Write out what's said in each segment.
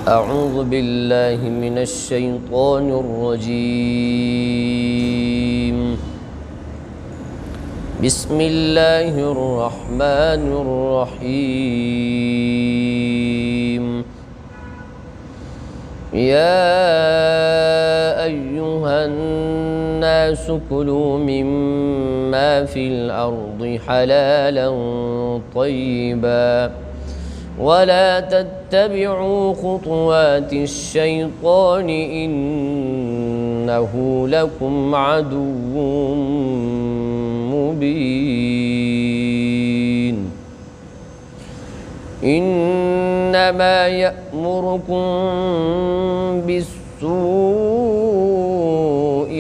أعوذ بالله من الشيطان الرجيم. بسم الله الرحمن الرحيم. يا أيها الناس كلوا مما في الأرض حلالا طيبا ولا تتبعوا خطوات الشيطان إنه لكم عدو مبين. إنما يأمركم بالسوء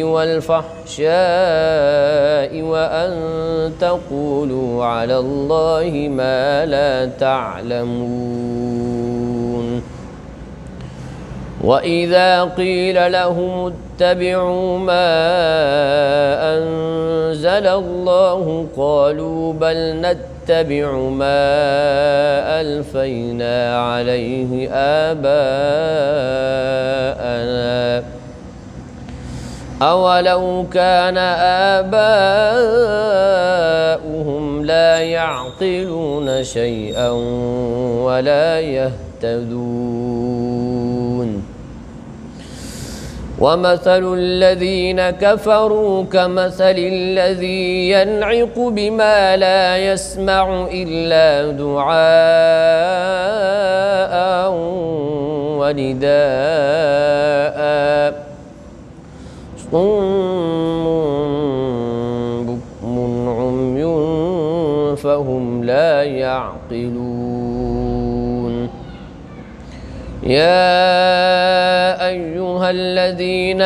والفحشاء وأن تقولوا على الله ما لا تعلمون. وإذا قيل لهم اتبعوا ما أنزل الله قالوا بل نتبع ما ألفينا عليه آباءنا أولو كان آباؤهم لا يعقلون شيئا ولا يهتدون. ومثل الذين كفروا كمثل الذي ينعق بما لا يسمع إلا دعاء ونداء صم بكم عمي فهم لا يعقلون. يا أيها الذين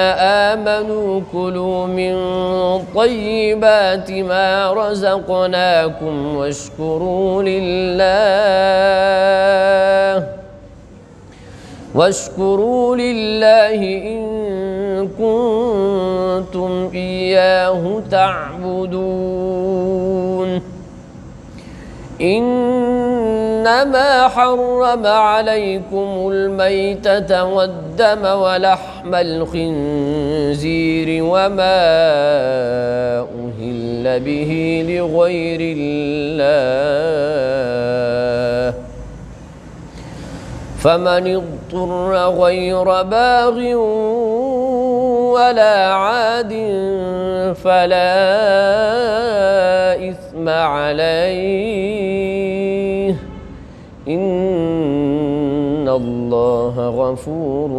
آمنوا كلوا من طيبات ما رزقناكم واشكروا لله إن كنتم إياه تعبدون. إنما حرم عليكم الميتة والدم ولحم الخنزير وما أهل به لغير الله فمن اضطر غير باغ ولا عاد فلا إثم عليه إن الله غفور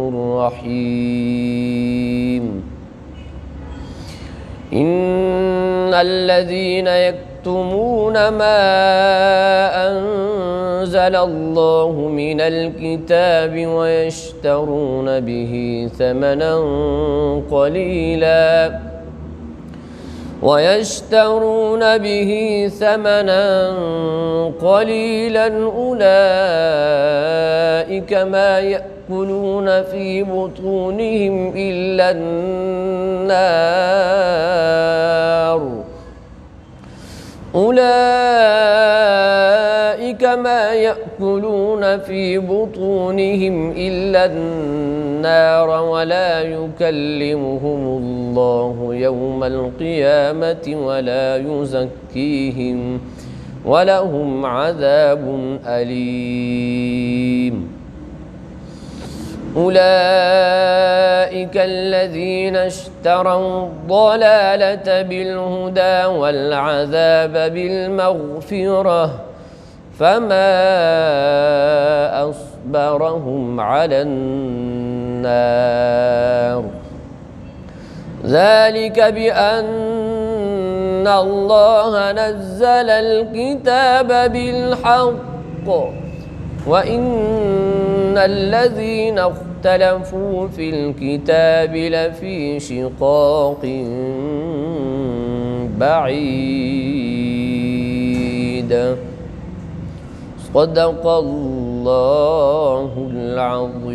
رحيم. إن الذين يكتمون ما أنزل الله من الكتاب ويشترون به ثمنا قليلا أولئك ما يأكلون في بطونهم إلا النار ولا يكلمهم الله يوم القيامة ولا يزكيهم ولهم عذاب أليم. أولئك الذين اشتروا الضلالة بالهدى والعذاب بالمغفرة فما أصبرهم على النار. ذلك بأن الله نزل الكتاب بالحق وإن الذين اختلفوا في الكتاب لفي شقاق بعيد. صدق الله العظيم.